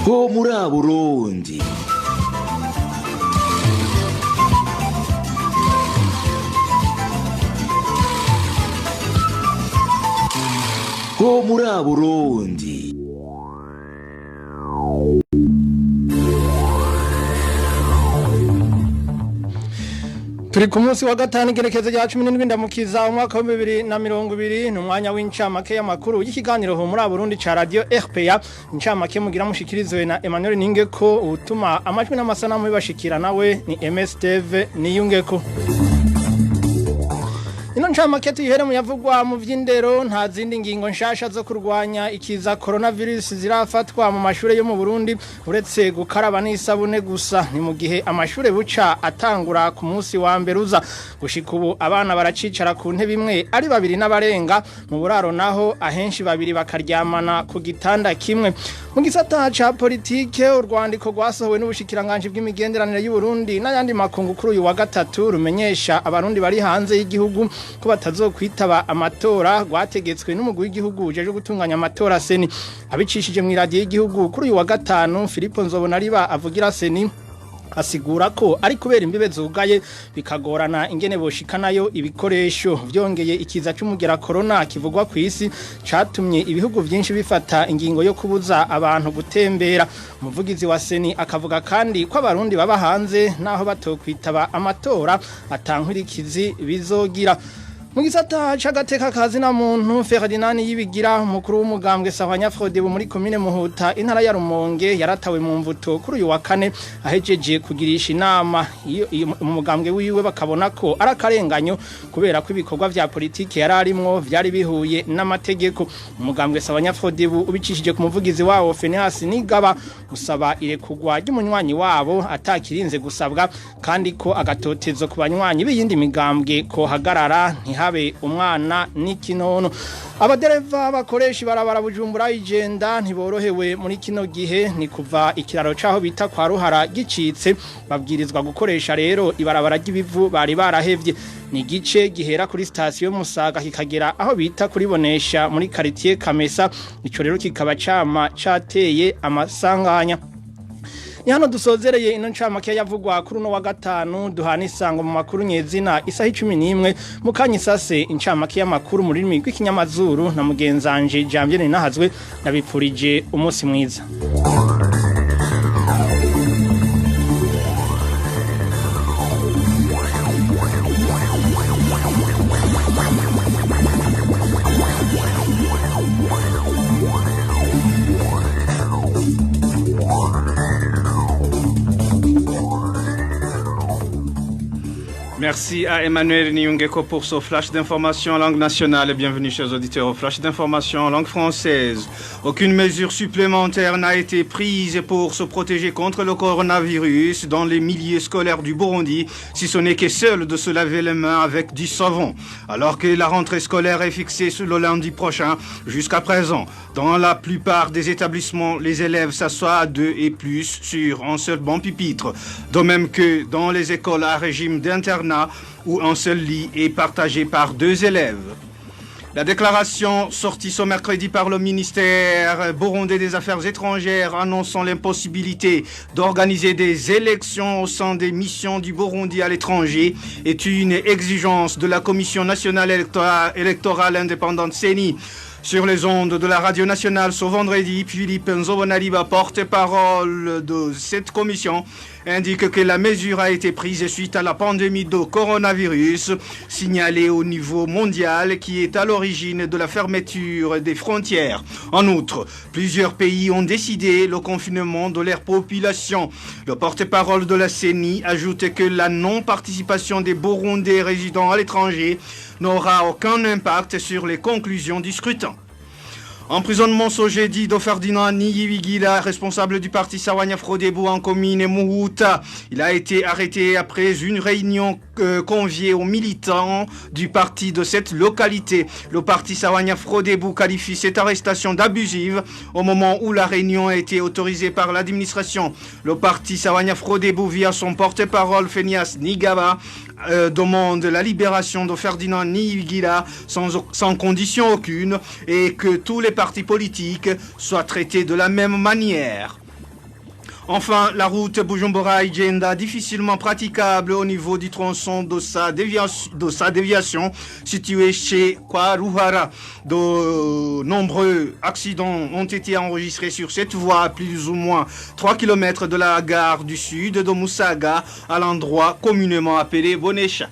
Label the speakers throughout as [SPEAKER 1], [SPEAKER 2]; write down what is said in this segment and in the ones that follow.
[SPEAKER 1] ho muri Burundi. Ho muri Burundi.
[SPEAKER 2] Turi ku munsi wa gatanu igerekezo rya 17 ndamukiza umwaka wa 2020 n'umwanya w'incamake y'amakuru y'ikiganiro ho muri Burundi ca Radio RPA incamake mugira mushikirizwe na Emmanuel Ningeko utuma amajwi n'amasanamu bibashikira nawe ni MSTV niyungeko. Ino ncamake tuyihere mu yavugwa mu vy'indero nta zindi ngingo nshasha zo kurwanya ikiza coronavirus zirafatwa mu mashure yo mu Burundi uretse gukaraba n'isabune gusa ni mu gihe amashure buca atangura ku munsi wa mbere uza gushika ubu abana baracicara ku ntebe imwe ari babiri n'abarenga mu buraro naho ahenshi babiri bakaryamana ku gitanda kimwe mu gisata ca politike urwandiko rwasohowe n'ubushikiranganje bw'imigenderanire y'u Burundi n'ayandi makungu kuri uyu wa gatatu rumenyesha abarundi bari hanze y'igihugu ko batazokwitaba amatora rwategetswe n'umugwi w'igihugu ujeje gutunganya amatora seni abicishije mu radio y'igihugu kuri uyu wa gatanu Philippe Nzobonariba avugira seni asigura ko ari kubera imbibe zugaye bikagorana ingene boshikanayo ibikoresho vyongeye ikiza c'umugera corona kivugwa ku isi catumye ibihugu vyinshi bifata ingingo yo kubuza abantu gutembera umuvugizi wa seni akavuga kandi ko abarundi baba hanze naho batokwitaba amatora atankwirikizi bizogira mu gisata c'agateka kazi na muntu Ferdinand Yibigira umukuru w'umugambwe Sahwanya Frode muri commune Muhuta intara ya Rumonge yaratawe mu mvuto kuri uyu wa kane ahejeje kugirisha inama umugambwe wiwe bakabona ko arakarenganyo kubera ko ibikorwa vya politike yararimwo vyari bihuye n'amategeko umugambwe Sahwanya Frode ubicishije ku muvugizi wawo Phineas Nigaba usaba irekugwa ry'umunywanyi wabo atakirinze gusabwa kandi ko agatotezo ku banywanyi b'iyindi migambwe ko hagarara habe umwana n'ikinono abadereva bakoresha barabara Bujumbura igenda ntiborohewe muri kino gihe ni kuva ikiraro caho bita kwa Ruhara gicitse babwirizwa gukoresha rero ibarabara ry'ibivu bari barahevye ni gice gihera kuri station Musaga kikagera aho bita kuribonesha muri quartier Kamesa ico rero kikaba cama cateye amasanganya ni hano dusozereye ino ncamake yavugwa kuri no wa gatanu duhana isango mu makuru nyezina isaha 11 mukanyisase incamake y'amakuru muri rimi rw'ikinyamazuru na mugenzanje Jamvye ninahazwe nabipfurije umunsi mwiza.
[SPEAKER 3] Merci à Emmanuel Niungeko pour ce flash d'information en langue nationale. Bienvenue chers auditeurs au flash d'information en langue française. Aucune mesure supplémentaire n'a été prise pour se protéger contre le coronavirus dans les milieux scolaires du Burundi, si ce n'est que seul de se laver les mains avec du savon. Alors que la rentrée scolaire est fixée le lundi prochain, jusqu'à présent, dans la plupart des établissements, les élèves s'assoient à 2 et plus sur un seul banc pupitre. De même que dans les écoles à régime d'internat, où un seul lit est partagé par 2 élèves. La déclaration sortie ce mercredi par le ministère burundais des Affaires étrangères annonçant l'impossibilité d'organiser des élections au sein des missions du Burundi à l'étranger est une exigence de la Commission nationale électorale indépendante CENI. Sur les ondes de la radio nationale ce vendredi, Philippe Nzobonariba, porte-parole de cette commission, indique que la mesure a été prise suite à la pandémie de coronavirus signalée au niveau mondial qui est à l'origine de la fermeture des frontières. En outre, plusieurs pays ont décidé le confinement de leur population. Le porte-parole de la CENI ajoute que la non-participation des Burundais résidant à l'étranger n'aura aucun impact sur les conclusions du scrutin. Emprisonnement ce jeudi de Ferdinand Niyibigira, responsable du parti Sahwanya Frodebu en commune Muhuta. Il a été arrêté après une réunion conviée aux militants du parti de cette localité. Le parti Sahwanya Frodebu qualifie cette arrestation d'abusive au moment où la réunion a été autorisée par l'administration. Le parti Sahwanya Frodebu, via son porte-parole Phineas Nigaba, demande la libération de Ferdinand Niyibigira sans condition aucune et que tous les partis politiques soient traités de la même manière. Enfin, la route Bujumbura-Ijenda, difficilement praticable au niveau du tronçon d'Ossa déviation situé chez Kwaruhara. De nombreux accidents ont été enregistrés sur cette voie à plus ou moins 3 km de la gare du sud de Musaga à l'endroit communément appelé Bonesha.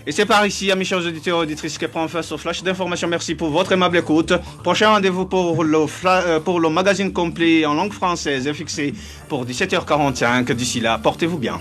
[SPEAKER 3] Et c'est par ici, amis chers auditeurs et auditrices, que prend fin ce flash d'information. Merci pour votre aimable écoute. Prochain rendez-vous pour le magazine complet en langue française est fixé pour 17h45. D'ici là, portez-vous bien.